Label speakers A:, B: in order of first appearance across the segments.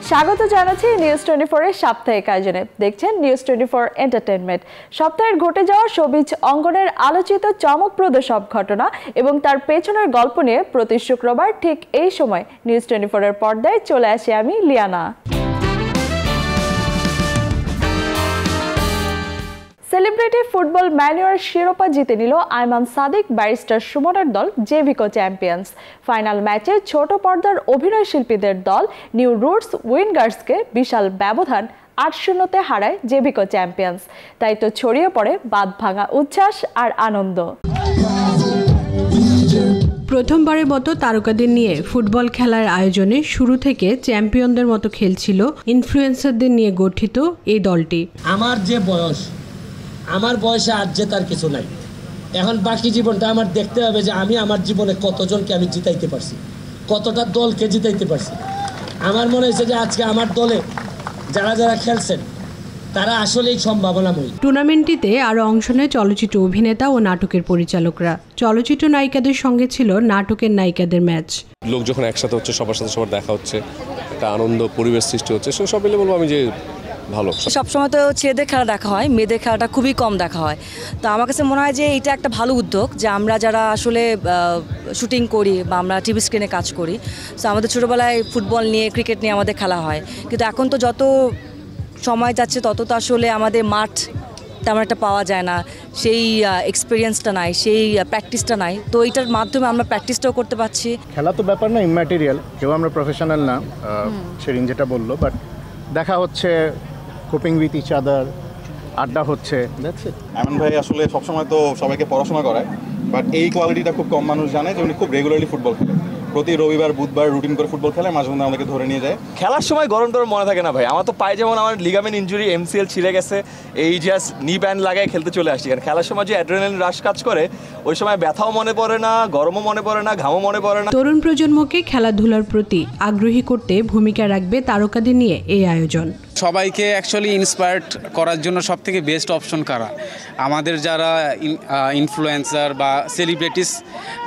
A: স্বাগত জানাচ্ছি নিউজ 24 এর সাপ্তাহিক আয়োজনে। দেখছেন নিউজ 24 এন্টারটেইনমেন্ট। সপ্তাহের ঘটে যাওয়া শোবিজ অঙ্গনের আলোচিত চমকপ্রদ সব ঘটনা এবং তার পেছনের গল্প নিয়ে প্রতি শুক্রবার ঠিক এই সময় নিউজ 24 এর পর্দায় চলে আসি আমি লিয়ানা। সেলিব্রিটি ফুটবল ম্যানুয়ার শিরোপা জিতে নিল আয়মান সাদিক ব্যারিস্টার সুমনের দল জেভিকো চ্যাম্পিয়ন্স। ফাইনাল ম্যাচে ছোট পর্দার অভিনয় শিল্পীদের দল নিউ রুটস উইন্গার্সকে বিশাল ব্যবধান ৮-০তে হারায় জেভিকো চ্যাম্পিয়ন্স। তাই তো ছড়িয়ে পড়ে বাঁধ ভাঙা উচ্ছ্বাস আর আনন্দ।
B: প্রথমবারের মতো তারকাদের নিয়ে ফুটবল খেলার আয়োজনে শুরু থেকে চ্যাম্পিয়নদের মতো খেলছিল ইনফ্লুয়েন্সারদের নিয়ে গঠিত এই দলটি।
C: আমার বয়সে আর জেতার কিছু নাই। এখন বাকি জীবনটা আমার দেখতে হবে যে আমি আমার জীবনে কতজনকে আমি জিতাইতে পারছি, কতটা দলকে জিতাইতে পারছি। আমার মনে হয়েছে যে আজকে আমার দলে যারা যারা খেলছেন তারা আসলেই সম্ভাবনাময়ী।
B: টুর্নামেন্টটিতে আরও অংশ নেয় চলচ্চিত্র অভিনেতা ও নাটকের পরিচালকরা। চলচ্চিত্র নায়িকাদের সঙ্গে ছিল নাটকের নায়িকাদের ম্যাচ।
D: লোক যখন একসাথে হচ্ছে, সবার সাথে সবার দেখা হচ্ছে, একটা আনন্দ পরিবেশ সৃষ্টি হচ্ছে, সব মিলে বলবো আমি যে ভালো।
E: সবসময় তো ছেলেদের খেলা দেখা হয়, মেয়েদের খেলাটা খুবই কম দেখা হয়। তো আমার কাছে মনে হয় যে এটা একটা ভালো উদ্যোগ, যে আমরা যারা আসলে শুটিং করি বা আমরা টিভি স্ক্রিনে কাজ করি, তো আমাদের ছোটোবেলায় ফুটবল নিয়ে ক্রিকেট নিয়ে আমাদের খেলা হয়, কিন্তু এখন তো যত সময় যাচ্ছে তত তো আসলে আমাদের মাঠ তেমন একটা পাওয়া যায় না, সেই এক্সপিরিয়েন্সটা নাই, সেই প্র্যাকটিসটা নাই। তো এইটার মাধ্যমে আমরা প্র্যাকটিসটাও করতে পারছি।
F: খেলা তো ব্যাপার না, ইম্যাটেরিয়াল, কেউ আমরা প্রফেশনাল না, সেরিন যেটা বললো, বাট দেখা হচ্ছে, কোপিং উইথ ইচ আদার, আড্ডা হচ্ছে।
G: আয়মান ভাই আসলে সবসময় তো সবাইকে পড়াশোনা করায়, বাট এই কোয়ালিটিটা খুব কম মানুষ জানে যে উনি খুব রেগুলারলি ফুটবল খেলে। প্রতি রবিবার বুধবার রুটিন করে ফুটবল খেলে, মাঝে মধ্যে আমাদেরকে ধরে নিয়ে যায়।
H: খেলার সময় গরম টরম মনে থাকে না ভাই। আমার তো পায়ে যেমন আমার লিগামেন্ট ইনজুরি, MCL ছিঁড়ে গেছে, এই জাস্ট নি ব্যান্ড লাগায় খেলতে চলে আসছি। কারণ খেলার সময় যে অ্যাড্রেনালিন রাশ কাজ করে, ওই সময় ব্যথাও মনে পড়ে না, গরমও মনে পড়ে না, ঘামও মনে পড়ে না।
B: তরুণ প্রজন্মকে খেলাধুলার প্রতি আগ্রহী করতে ভূমিকা রাখবে তারকাদের নিয়ে এই আয়োজন।
I: সবাইকে অ্যাকচুয়ালি ইন্সপায়ার্ড করার জন্য সবথেকে বেস্ট অপশন কারা? আমাদের যারা ইনফ্লুয়েন্সার বা সেলিব্রিটিস,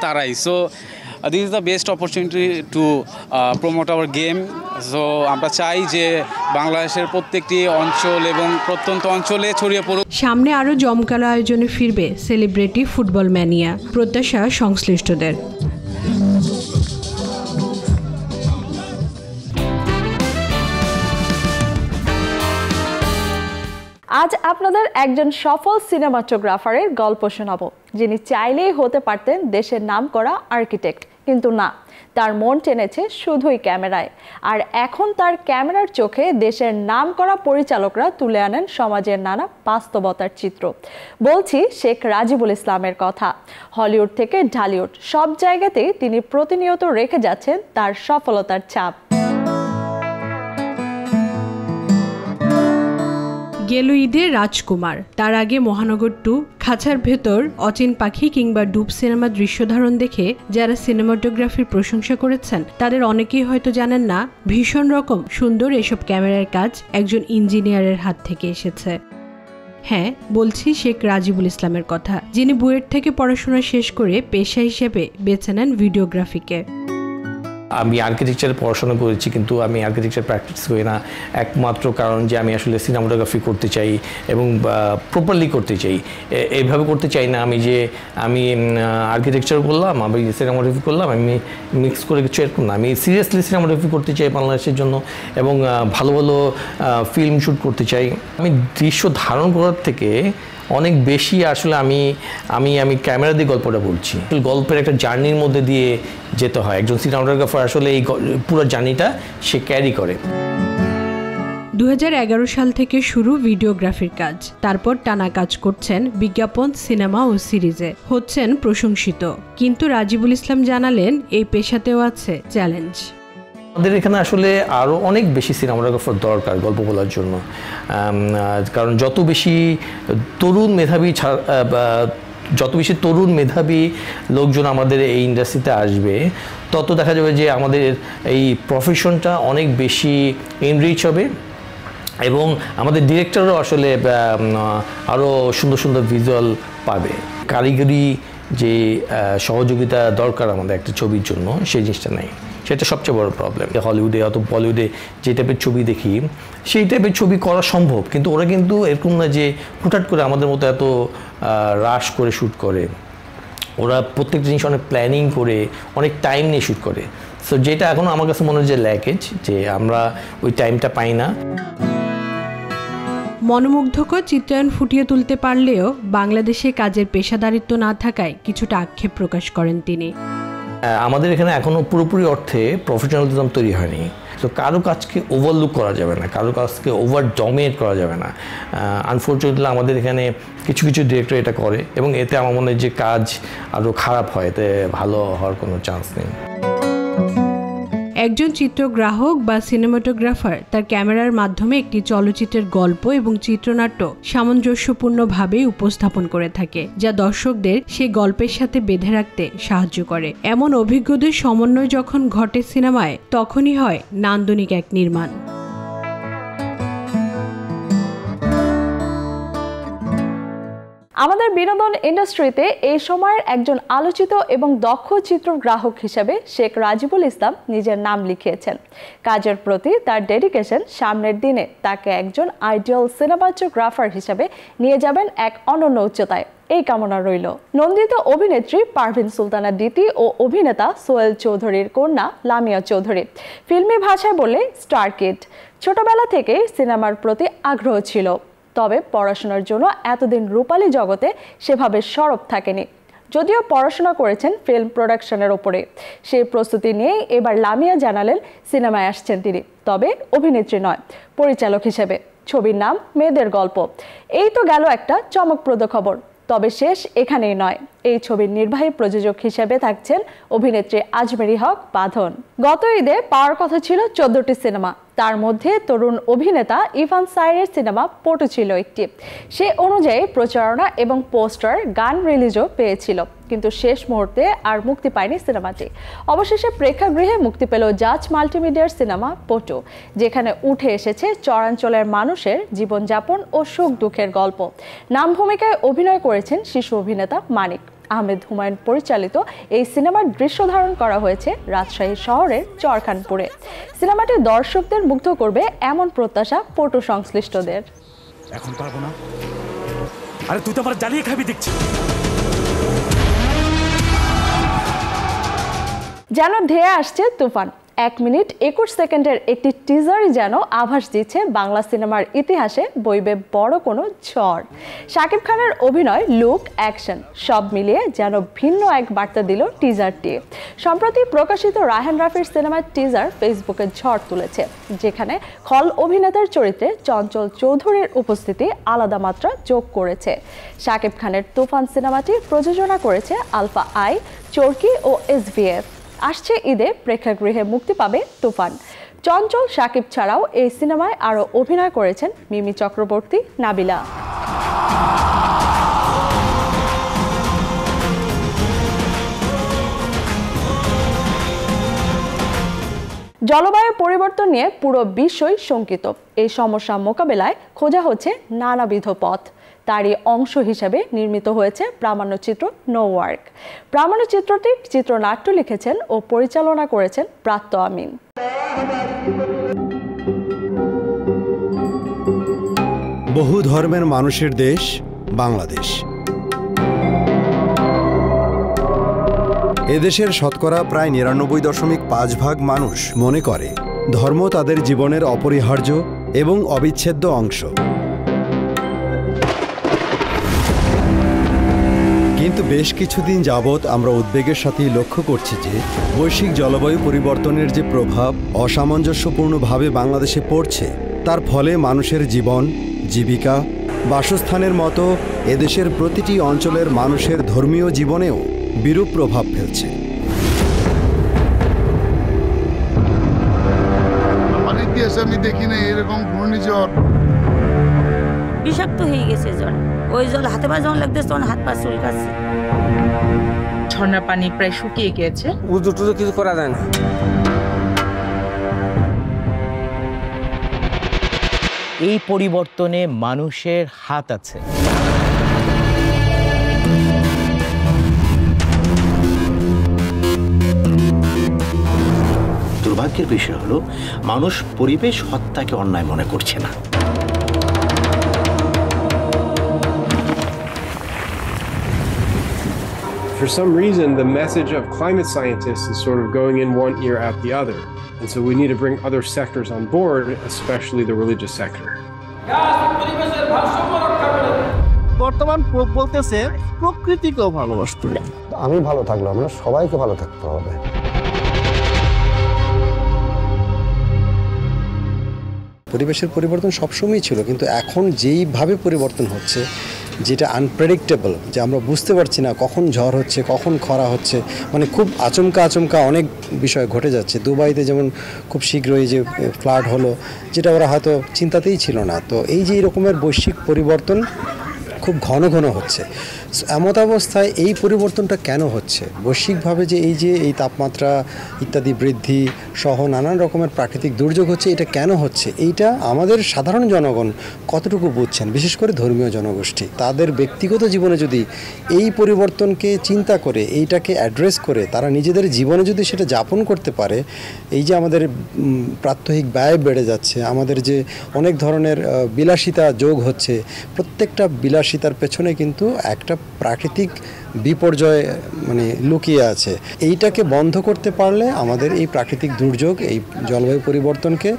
I: তারাই। So this is the best opportunity to promote hour game. So আমরা চাই যে বাংলাদেশের প্রত্যেকটি অঞ্চল এবং প্রত্যন্ত অঞ্চলে ছড়িয়ে পড়ুক।
B: সামনে আরও জমকালো আয়োজনে ফিরবে সেলিব্রিটি ফুটবল ম্যানিয়া, প্রত্যাশা সংশ্লিষ্টদের।
A: আজ আপনাদের একজন সফল সিনেমাটোগ্রাফারের গল্প শোনাবো, যিনি চাইলেই হতে পারতেন দেশের নামকরা আর্কিটেক্ট, কিন্তু না, তার মন টেনেছে শুধুই ক্যামেরায়। আর এখন তার ক্যামেরার চোখে দেশের নামকরা পরিচালকরা তুলে আনেন সমাজের নানা বাস্তবতার চিত্র। বলছি শেখ রাজিবুল ইসলামের কথা। হলিউড থেকে ঢালিউড সব জায়গাতেই তিনি প্রতিনিয়ত রেখে যাচ্ছেন তার সফলতার ছাপ।
B: গেল ঈদে রাজকুমার, তার আগে মহানগর 2, খাঁচার ভেতর, অচিন পাখি কিংবা ডুব সিনেমার দৃশ্যধারণ দেখে যারা সিনেমাটোগ্রাফির প্রশংসা করেছেন তাদের অনেকেই হয়তো জানেন না ভীষণ রকম সুন্দর এসব ক্যামেরার কাজ একজন ইঞ্জিনিয়ারের হাত থেকে এসেছে। হ্যাঁ, বলছি শেখ রাজিবুল ইসলামের কথা, যিনি বুয়েট থেকে পড়াশোনা শেষ করে পেশা হিসেবে বেছে নেন ভিডিওগ্রাফিকে।
J: আমি আর্কিটেকচারে পড়াশোনা করেছি, কিন্তু আমি আর্কিটেকচার প্র্যাকটিস করি না, একমাত্র কারণ যে আমি আসলে সিনেমাটোগ্রাফি করতে চাই এবং প্রপারলি করতে চাই। এইভাবে করতে চাই না আমি যে আমি আর্কিটেকচার করলাম, আমি সিনেমাটোগ্রাফি করলাম, আমি মিক্স করে কিছু এরকম না। আমি সিরিয়াসলি সিনেমাটোগ্রাফি করতে চাই বাংলাদেশের জন্য এবং ভালো ভালো ফিল্ম শ্যুট করতে চাই। আমি দৃশ্য ধারণ করার থেকে অনেক বেশি আসলে আমি ক্যামেরা দিয়ে গল্পটা বলছি। গল্পের একটা জার্নির মধ্যে দিয়ে যেতে হয়। একজন সিনেমাটোগ্রাফার আসলে এই পুরো জার্নিটা সে ক্যারি করে।
B: 2011 সাল থেকে শুরু ভিডিওগ্রাফির কাজ, তারপর টানা কাজ করছেন বিজ্ঞাপন, সিনেমা ও সিরিজে, হচ্ছেন প্রশংসিত। কিন্তু রাজিবুল ইসলাম জানালেন এই পেশাতেও আছে চ্যালেঞ্জ।
J: আমাদের এখানে আসলে আরও অনেক বেশি সিনেমাটোগ্রাফার দরকার গল্প বলার জন্য, কারণ যত বেশি তরুণ মেধাবী লোকজন আমাদের এই ইন্ডাস্ট্রিতে আসবে, তত দেখা যাবে যে আমাদের এই প্রফেশনটা অনেক বেশি এনরিচ হবে এবং আমাদের ডিরেক্টরও আসলে আরও সুন্দর সুন্দর ভিজুয়াল পাবে। কারিগরি যে সহযোগিতা দরকার আমাদের একটা ছবির জন্য, সেই জিনিসটা নেই। সেটা সবচেয়ে বড় প্রবলেম। হলিউডে অথবা বলিউডে যে টাইপের ছবি দেখি সেই টাইপের ছবি করা সম্ভব, কিন্তু ওরা কিন্তু এরকম না যে হুটহাট করে আমাদের মতো এত রাশ করে শ্যুট করে। ওরা প্রত্যেকটা জিনিস অনেক প্ল্যানিং করে অনেক টাইম নিয়ে শ্যুট করে। সো যেটা এখন আমার কাছে মনে হয় যে ল্যাকেজ, যে আমরা ওই টাইমটা পাই না।
B: মনোমুগ্ধকর চিত্রায়ন ফুটিয়ে তুলতে পারলেও বাংলাদেশে কাজের পেশাদারিত্ব না থাকায় কিছুটা আক্ষেপ প্রকাশ করেন তিনি।
J: আমাদের এখানে এখনও পুরোপুরি অর্থে প্রফেশনালিজম তৈরি হয়নি। তো কারো কাজকে ওভারলুক করা যাবে না, কারো কাজকে ওভার ডমিনেট করা যাবে না। আনফর্চুনেটলি আমাদের এখানে কিছু কিছু ডিরেক্টর এটা করে এবং এতে আমার মনে হয় যে কাজ আরও খারাপ হয়, এতে ভালো হওয়ার কোনো চান্স নেই।
B: একজন চিত্রগ্রাহক বা সিনেমাটোগ্রাফার তার ক্যামেরার মাধ্যমে একটি চলচ্চিত্রের গল্প এবং চিত্রনাট্য সামঞ্জস্যপূর্ণভাবে উপস্থাপন করে থাকে, যা দর্শকদের সেই গল্পের সাথে বেঁধে রাখতে সাহায্য করে। এমন অভিজ্ঞদের সমন্বয় যখন ঘটে সিনেমায়, তখনই হয় নান্দনিক এক নির্মাণ।
A: আমাদের বিনোদন ইন্ডাস্ট্রিতে এই সময়ের একজন আলোচিত এবং দক্ষ চিত্রগ্রাহক হিসেবে শেখ রাজিবুল ইসলাম নিজের নাম লিখিয়েছেন। কাজের প্রতি তার ডেডিকেশন সামনের দিনে তাকে একজন আইডিয়াল সিনেমাটোগ্রাফার হিসেবে নিয়ে যাবেন এক অনন্য উচ্চতায়, এই কামনা রইল। নন্দিত অভিনেত্রী পারভিন সুলতানা দিতি ও অভিনেতা সোহেল চৌধুরীর কন্যা লামিয়া চৌধুরী। ফিল্মি ভাষায় বললে স্টার কিড। ছোটবেলা থেকে সিনেমার প্রতি আগ্রহ ছিল, তবে পড়াশোনার জন্য এতদিন রূপালী জগতে সেভাবে সরব থাকেনি। যদিও পড়াশোনা করেছেন ফিল্ম প্রোডাকশনের ওপরে, সেই প্রস্তুতি নিয়ে এবার লামিয়া জানালেন সিনেমায় আসছেন তিনি, তবে অভিনেত্রী নয়, পরিচালক হিসেবে। ছবির নাম মেয়েদের গল্প। এই তো গেল একটা চমকপ্রদ খবর, তবে শেষ এখানেই নয়। এই ছবির নির্বাহী প্রযোজক হিসেবে থাকছেন অভিনেত্রী আজমেরি হক বাঁধন। গত ঈদে পাওয়ার কথা ছিল 14টি সিনেমা, তার মধ্যে তরুণ অভিনেতা ইভান সাইরের সিনেমা পটু ছিল একটি। সে অনুযায়ী প্রচারণা এবং পোস্টার, গান রিলিজও পেয়েছিল, কিন্তু শেষ মুহূর্তে আর মুক্তি পায়নি সিনেমাটি। অবশেষে প্রেক্ষাগৃহে মুক্তি পেল জাজ মাল্টিমিডিয়ার সিনেমা পটু, যেখানে উঠে এসেছে চরাঞ্চলের মানুষের জীবনযাপন ও সুখ দুঃখের গল্প। নাম ভূমিকায় অভিনয় করেছেন শিশু অভিনেতা মানিক। আহমেদ হুমায়ুন পরিচালিত এই সিনেমার দৃশ্য ধারণ করা হয়েছে রাজশাহী শহরের চরখানপুরে। সিনেমাটি দর্শকদের মুগ্ধ করবে এমন প্রত্যাশা পটু সংশ্লিষ্টদের।
K: এখন পারবো না, আরে তুই তো আমার জ্বালিয়ে খাবি দেখছি।
A: যেন ধেয়ে আসছে তুফান। 1 মিনিট 21 সেকেন্ডের একটি টিজারই যেন আভাস দিচ্ছে বাংলা সিনেমার ইতিহাসে বইবে বড় কোনো ঝড়। শাকিব খানের অভিনয়, লুক, অ্যাকশন সব মিলিয়ে যেন ভিন্ন এক বার্তা দিল টিজারটি। সম্প্রতি প্রকাশিত রায়হান রাফির সিনেমার টিজার ফেসবুকে ঝড় তুলেছে, যেখানে খল অভিনেতার চরিত্রে চঞ্চল চৌধুরীর উপস্থিতি আলাদা মাত্রা যোগ করেছে। শাকিব খানের তুফান সিনেমাটি প্রযোজনা করেছে আলফা আই, চরকি ও SVF। আসছে ঈদে প্রেক্ষাগৃহে মুক্তি পাবে তুফান। চঞ্চল শাকিব ছাড়াও এই সিনেমায় আরও অভিনয় করেছেন মিমি চক্রবর্তী, নাবিলা। জলবায়ু পরিবর্তন নিয়ে পুরো বিশ্বই শঙ্কিত। এই সমস্যা মোকাবেলায় খোঁজা হচ্ছে নানাবিধ পথ। তারই অংশ হিসেবে নির্মিত হয়েছে প্রামাণ্যচিত্র নো ওয়ার্ক। প্রামাণ্যচিত্রটির চিত্রনাট্য লিখেছেন ও পরিচালনা করেছেন ব্রাত্য আমিন।
L: বহু ধর্মের মানুষের দেশ বাংলাদেশ। এদেশের শতকরা প্রায় 99.5% মানুষ মনে করে ধর্ম তাদের জীবনের অপরিহার্য এবং অবিচ্ছেদ্য অংশ। কিন্তু বেশ কিছুদিন যাবৎ আমরা উদ্বেগের সাথেই লক্ষ্য করছি যে বৈশ্বিক জলবায়ু পরিবর্তনের যে প্রভাব অসামঞ্জস্যপূর্ণভাবে বাংলাদেশে পড়ছে, তার ফলে মানুষের জীবন, জীবিকা, বাসস্থানের মতো এদেশের প্রতিটি অঞ্চলের মানুষের ধর্মীয় জীবনেও বিরূপ প্রভাব ফেলছে।
M: আমার ইতিহাসে আমি দেখি না এরকম ঘূর্ণিঝড়।
N: বিষাক্ত হয়ে গেছে জল, ওই জল হাতে পা যখন লাগতেছে তখন হাত পা চুলকাচ্ছে।
O: ঝর্ণার পানি প্রায় শুকিয়ে গিয়েছে, উজু টুজু কিছু করা যায় না।
P: এই পরিবর্তনে মানুষের হাত আছে।
Q: সৌভাগ্যের বিষয় হলো মানুষ পরিবেশ হত্যাকে অন্যায় মনে করছে না।
R: For some reason, the message of climate scientists is sort of going in one ear out the other. And so we need to bring other sectors on board, especially the religious sector.
S: বর্তমান বলতেছে প্রকৃতিকেও ভালোবাসতে হবে।
T: আমি ভালো থাকলে আমরা সবাইকে ভালো থাকতে হবে। পরিবেশের পরিবর্তন সবসময়ই ছিল, কিন্তু এখন যেইভাবে পরিবর্তন হচ্ছে, যেটা আনপ্রেডিক্টেবল, যে আমরা বুঝতে পারছি না কখন ঝড় হচ্ছে, কখন খরা হচ্ছে, মানে খুব আচমকা অনেক বিষয় ঘটে যাচ্ছে। দুবাইতে যেমন খুব শীঘ্রই যে ফ্লাড হলো, যেটা ওরা হয়তো চিন্তাতেই ছিল না। তো এই যে এই রকমের বৈশ্বিক পরিবর্তন খুব ঘন হচ্ছে। এমত অবস্থায় এই পরিবর্তনটা কেন হচ্ছে? বৈশ্বিকভাবে যে এই তাপমাত্রা ইত্যাদি বৃদ্ধি সহ নানান রকমের প্রাকৃতিক দুর্যোগ হচ্ছে, এটা কেন হচ্ছে? এইটা আমাদের সাধারণ জনগণ কতটুকু বুঝছেন, বিশেষ করে ধর্মীয় জনগোষ্ঠী। তাদের ব্যক্তিগত জীবনে যদি এই পরিবর্তনকে চিন্তা করে, এইটাকে অ্যাড্রেস করে তারা নিজেদের জীবনে যদি সেটা যাপন করতে পারে, এই যে আমাদের প্রাত্যহিক ব্যয় বেড়ে যাচ্ছে, আমাদের যে অনেক ধরনের বিলাসিতা যোগ হচ্ছে, প্রত্যেকটা বিলাসিতার পেছনে কিন্তু একটা প্রাকৃতিক বিপর্যয় মানে লুকিয়ে আছে। এইটাকে বন্ধ করতে পারলে আমাদের এই প্রাকৃতিক দুর্যোগ, এই জলবায়ু পরিবর্তনকে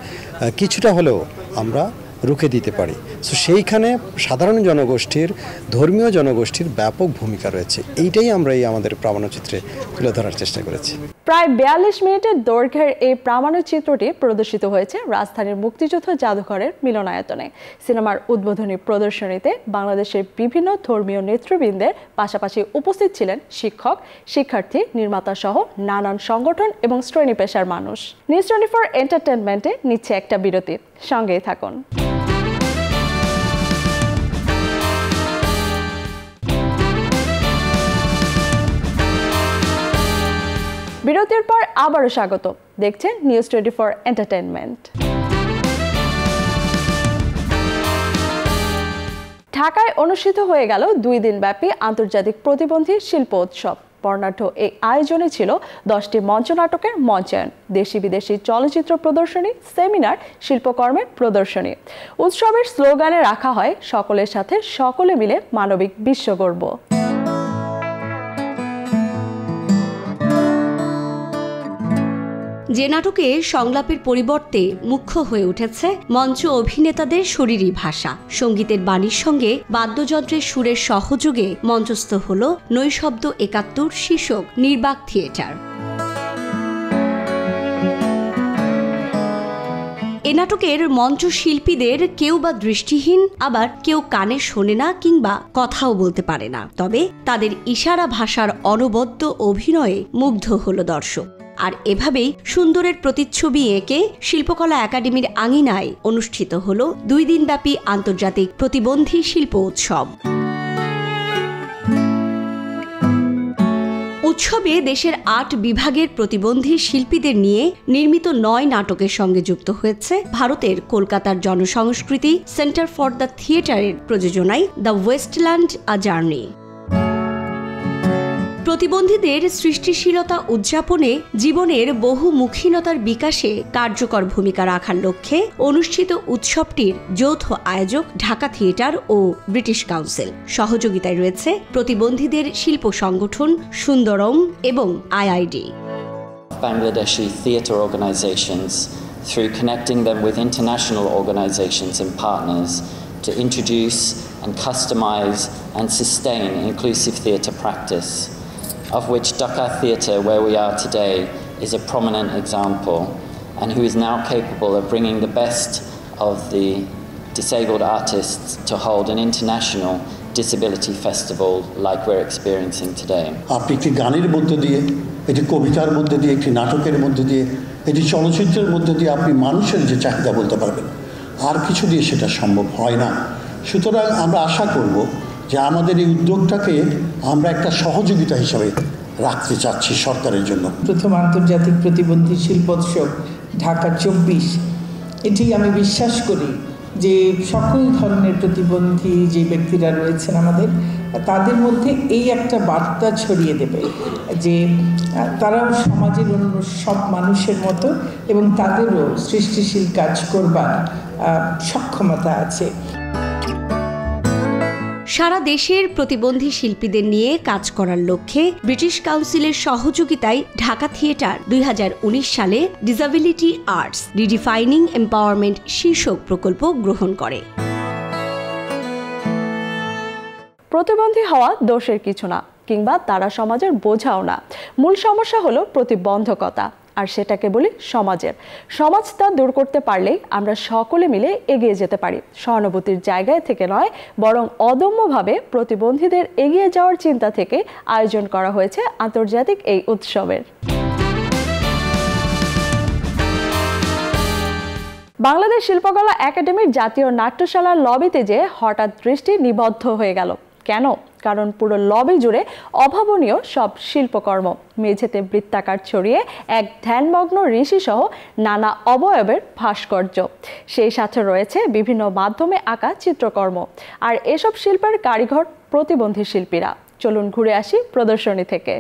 T: কিছুটা হলেও আমরা রুখে দিতে পারি। সো সেইখানে সাধারণ জনগোষ্ঠীর, ধর্মীয় জনগোষ্ঠীর ব্যাপক ভূমিকা রয়েছে। এইটাই আমরা আমাদের প্রামাণ্যচিত্রে তুলে ধরার চেষ্টা করেছি।
A: প্রায় 42 মিনিটের দৈর্ঘ্যের এই প্রামাণ্যচিত্রটি প্রদর্শিত হয়েছে রাজধানীর মুক্তিযুদ্ধ জাদুঘরের মিলনায়তনে। সিনেমার উদ্বোধনী প্রদর্শনীতে বাংলাদেশের বিভিন্ন ধর্মীয় নেতৃবৃন্দের পাশাপাশি উপস্থিত ছিলেন শিক্ষক, শিক্ষার্থী, নির্মাতা সহ নানান সংগঠন এবং শ্রেণী পেশার মানুষ। নিউজ 24 এন্টারটেইনমেন্টে নিচ্ছে একটা বিরতি, সঙ্গেই থাকুন। বিরতির পর আবারও স্বাগত, দেখছেন নিউজ 24 এন্টারটেইনমেন্ট। ঢাকায় অনুষ্ঠিত হয়ে গেল 2 দিনব্যাপী আন্তর্জাতিক প্রতিবন্ধী শিল্প উৎসব। বর্ণাঢ্য এই আয়োজনে ছিল 10টি মঞ্চনাটকের মঞ্চায়ন, দেশি বিদেশি চলচ্চিত্র প্রদর্শনী, সেমিনার, শিল্পকর্মের প্রদর্শনী। উৎসবের স্লোগানে রাখা হয় সকলের সাথে সকলে মিলে মানবিক বিশ্ব গড়ব।
U: যে নাটকে সংলাপের পরিবর্তে মুখ্য হয়ে উঠেছে মঞ্চ অভিনেতাদের শরীরী ভাষা, সঙ্গীতের বাণীর সঙ্গে বাদ্যযন্ত্রের সুরের সহযোগে মঞ্চস্থ হল নৈশব্দ 71 শীর্ষক নির্বাক থিয়েটার। এ নাটকের মঞ্চ শিল্পীদের কেউ বা দৃষ্টিহীন, আবার কেউ কানে শোনে না কিংবা কথাও বলতে পারে না, তবে তাদের ইশারা ভাষার অনবদ্য অভিনয়ে মুগ্ধ হল দর্শক। আর এভাবেই সুন্দরের প্রতিচ্ছবি এঁকে শিল্পকলা একাডেমির আঙিনায় অনুষ্ঠিত হল 2 দিনব্যাপী আন্তর্জাতিক প্রতিবন্ধী শিল্প উৎসব। উৎসবে দেশের 8 বিভাগের প্রতিবন্ধী শিল্পীদের নিয়ে নির্মিত 9 নাটকের সঙ্গে যুক্ত হয়েছে ভারতের কলকাতার জনসংস্কৃতি সেন্টার ফর দ্য থিয়েটারের প্রযোজনায় দ্য ওয়েস্টল্যান্ড আ জার্নি। প্রতিবন্ধীদের সৃষ্টিশীলতা উদযাপনে, জীবনের বহুমুখীনতার বিকাশে কার্যকর ভূমিকা রাখার লক্ষ্যে অনুষ্ঠিত উৎসবটির যৌথ আয়োজক ঢাকা থিয়েটার ও ব্রিটিশ কাউন্সিল। সহযোগিতায় রয়েছে প্রতিবন্ধীদের শিল্প সংগঠন সুন্দরম এবং IID.
V: Bangladeshi theatre organizations, through connecting them with international organizations and partners, to introduce and customize and sustain inclusive theatre practice, of which Dhaka Theatre, where we are today, is a prominent example, and who is now capable of bringing the best of the disabled artists to hold an international disability festival like we're experiencing today.
W: আপনি একটি গানের মধ্য দিয়ে, একটি কবিতার মধ্য দিয়ে, একটি নাটকের মধ্য দিয়ে, একটি চলচ্চিত্রের মধ্য দিয়ে আপনি মানুষের যে চাহিদা বলতে পারবেন, আর কিছু দিয়ে সেটা সম্ভব হয় না। সুতরাং আমরা আশা করব যে আমাদের এই উদ্যোগটাকে আমরা একটা সহযোগিতা হিসাবে রাখতে চাচ্ছি সরকারের জন্য।
O: প্রথম আন্তর্জাতিক প্রতিবন্ধী শিল্পোৎসব ঢাকা 24, এটি আমি বিশ্বাস করি যে সকল ধরনের প্রতিবন্ধী যে ব্যক্তিরা রয়েছেন আমাদের, তাদের মধ্যে এই একটা বার্তা ছড়িয়ে দেবে যে তারাও সমাজের অন্য সব মানুষের মতো এবং তাদেরও সৃষ্টিশীল কাজ করবার সক্ষমতা আছে।
U: সারা দেশের প্রতিবন্ধী শিল্পীদের নিয়ে কাজ করার লক্ষ্যে ব্রিটিশ কাউন্সিলের সহযোগিতায় ঢাকা থিয়েটার 2019 সালে ডিসএবিলিটি আর্টস রিডিফাইনিং এম্পাওয়ারমেন্ট শীর্ষক প্রকল্প গ্রহণ করে।
A: প্রতিবন্ধী হওয়া দোষের কিছু না, কিংবা তারা সমাজের বোঝাও না। মূল সমস্যা হলো প্রতিবন্ধকতা, আর সেটাকে বলি সমাজের। সমাজ তা দূর করতে পারলেই আমরা সকলে মিলে এগিয়ে যেতে পারি। সহানুভূতির জায়গায় থেকে নয়, বরং অদম্যভাবে প্রতিবন্ধীদের এগিয়ে যাওয়ার চিন্তা থেকে আয়োজন করা হয়েছে আন্তর্জাতিক এই উৎসবের। বাংলাদেশ শিল্পকলা একাডেমির জাতীয় নাট্যশালার লবিতে যে হঠাৎ দৃষ্টি নিবদ্ধ হয়ে গেল। কেন? কারণ পুরো লবি জুড়ে অভাবনীয় সব শিল্পকর্ম, মেঝেতে বৃত্তাকার ছড়িয়ে এক ধ্যানমগ্ন ঋষি সহ নানা অবয়বের ভাস্কর্য। সেই সাথে রয়েছে বিভিন্ন মাধ্যমে আঁকা চিত্রকর্ম, আর এসব শিল্পের কারিগর প্রতিবন্ধী শিল্পীরা। চলুন ঘুরে আসি প্রদর্শনী থেকে।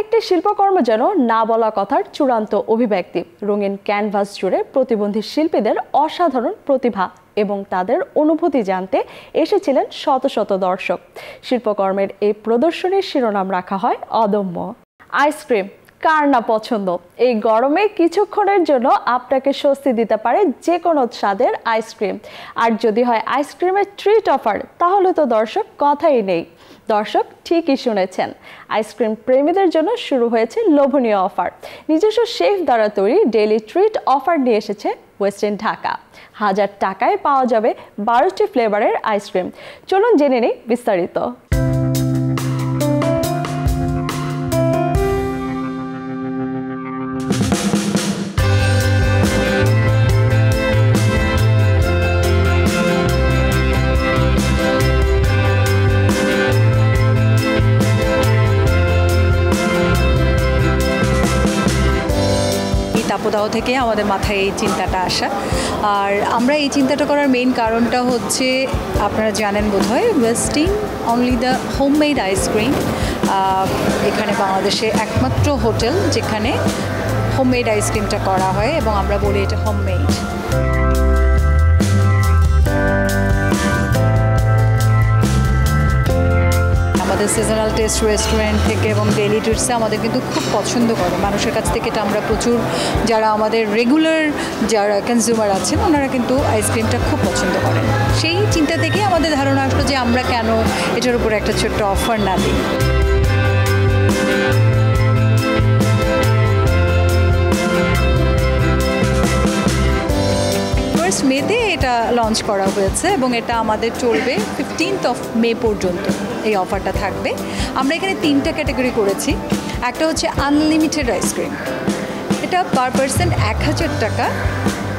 A: একটি শিল্পকর্ম যেন না বলা কথার চূড়ান্ত অভিব্যক্তি। রঙিন ক্যানভাস জুড়ে প্রতিবন্ধী শিল্পীদের অসাধারণ প্রতিভা এবং তাদের অনুভূতি জানতে এসেছিলেন শত শত দর্শক। শিল্পকর্মের এই প্রদর্শনীর শিরোনাম রাখা হয় অদম্য। আইসক্রিম কার না পছন্দ? এই গরমে কিছুক্ষণের জন্য আপনাকে স্বস্তি দিতে পারে যে কোনো স্বাদের আইসক্রিম। আর যদি হয় আইসক্রিমের ট্রিট অফার, তাহলে তো দর্শক কথাই নেই। দর্শক ঠিকই শুনেছেন, আইসক্রিম প্রেমীদের জন্য শুরু হয়েছে লোভনীয় অফার। নিজস্ব শেফ দ্বারা তৈরি ডেইলি ট্রিট অফার নিয়ে এসেছে ওয়েস্টার্ন ঢাকা। 1000 টাকায় পাওয়া যাবে 12টি ফ্লেভারের আইসক্রিম। চলুন জেনে নিই বিস্তারিত।
C: তাপদাহ থেকে আমাদের মাথায় এই চিন্তাটা আসা। আর আমরা এই চিন্তাটা করার মেইন কারণটা হচ্ছে, আপনারা জানেন বোধহয়, wasting only the homemade ice cream. এখানে বাংলাদেশে একমাত্র হোটেল যেখানে হোমমেড আইসক্রিমটা করা হয়, এবং আমরা বলি এটা হোমমেড। আমাদের সিজনাল টেস্ট রেস্টুরেন্ট থেকে এবং ডেইলি ট্রিটসে আমাদের কিন্তু খুব পছন্দ করে। মানুষের কাছ থেকে এটা আমরা প্রচুর, যারা আমাদের রেগুলার যারা কনজিউমার আছেন, ওনারা কিন্তু আইসক্রিমটা খুব পছন্দ করেন। সেই চিন্তা থেকেই আমাদের ধারণা আসলো যে আমরা কেন এটার উপর একটা ছোট্ট অফার না দিই। মেতে এটা লঞ্চ করা হয়েছে এবং এটা আমাদের চলবে 15th মে পর্যন্ত এই অফারটা থাকবে। আমরা এখানে 3টা ক্যাটাগরি করেছি। একটা হচ্ছে আনলিমিটেড আইসক্রিম, এটা পার পার্সন 1000 টাকা।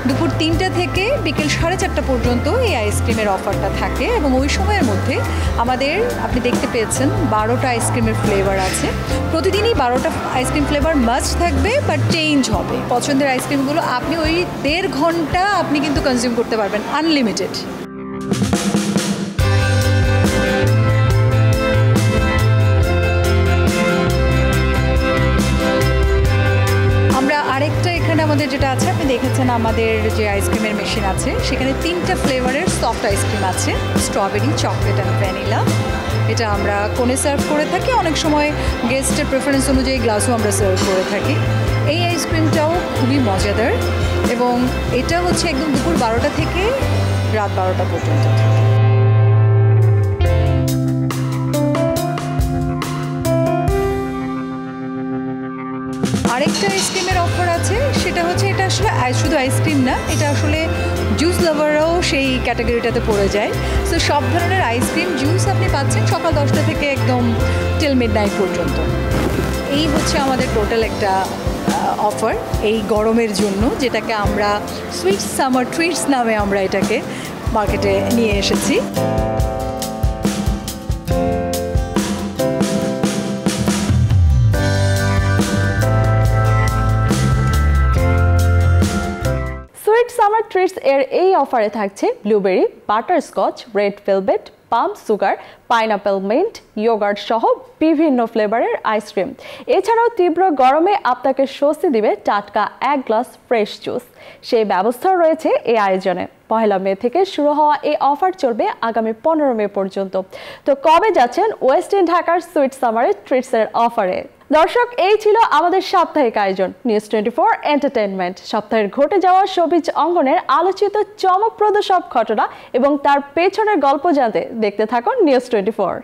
C: দুপুর 3টা থেকে বিকেল 4:30 পর্যন্ত এই আইসক্রিমের অফারটা থাকে, এবং ওই সময়ের মধ্যে আমাদের, আপনি দেখতে পেয়েছেন, 12টা আইসক্রিমের ফ্লেভার আছে। প্রতিদিনই 12টা আইসক্রিম ফ্লেভার মাস্ট থাকবে, বাট চেঞ্জ হবে। পছন্দের আইসক্রিমগুলো আপনি ওই 1.5 ঘন্টা আপনি কিন্তু কনজিউম করতে পারবেন, আনলিমিটেড। আরেকটা এখানে আমাদের যেটা আছে, আপনি দেখেছেন আমাদের যে আইসক্রিমের মেশিন আছে, সেখানে 3টা ফ্লেভারের সফট আইসক্রিম আছে, স্ট্রবেরি, চকলেট অ্যান্ড ভ্যানিলা। এটা আমরা কোণে সার্ভ করে থাকি, অনেক সময় গেস্টের প্রেফারেন্স অনুযায়ী গ্লাসও আমরা সার্ভ করে থাকি। এই আইসক্রিমটাও খুবই মজাদার এবং এটা হচ্ছে একদম দুপুর 12টা থেকে রাত 12টা পর্যন্ত। আরেকটা আইসক্রিমের অফার আছে, সেটা হচ্ছে এটা আসলে শুধু আইসক্রিম না, এটা আসলে জুস লাভাররাও সেই ক্যাটাগরিটাতে পড়ে যায়। সো সব ধরনের আইসক্রিম জুস আপনি পাচ্ছেন সকাল 10টা থেকে একদম টিল মিডনাইট পর্যন্ত। এই হচ্ছে আমাদের টোটাল একটা অফার এই গরমের জন্য, যেটাকে আমরা সুইট সামার ট্রিটস নামে আমরা এটাকে মার্কেটে নিয়ে এসেছি।
A: সুইট সামার ট্রিটস এর এই অফারে থাকছে ব্লুবেরি, বাটারস্কচ, রেড ভেলভেট, পাম সুগার, পাইনাপেল মিন্ট, ইয়োগার্ট সহ বিভিন্ন ফ্লেভারের আইসক্রিম। এছাড়াও তীব্র গরমে আপনাকে স্বস্তি দিবে টাটকা 1 গ্লাস ফ্রেশ জুস। সেই ব্যবস্থা রয়েছে এই আয়োজনে। 1 মে থেকে শুরু হওয়া এই অফার চলবে আগামী 15 মে পর্যন্ত। তো কবে যাচ্ছেন ওয়েস্ট ইন ঢাকার সুইট সামারের ট্রিটসের অফারে? দর্শক, এই ছিল আমাদের সাপ্তাহিক আয়োজন নিউজ 24 এন্টারটেইনমেন্ট। সপ্তাহের ঘটে যাওয়া শোবিজ অঙ্গনের আলোচিত চমকপ্রদ সব ঘটনা এবং তার পেছনের গল্প জানতে দেখতে থাকুন নিউজ 24।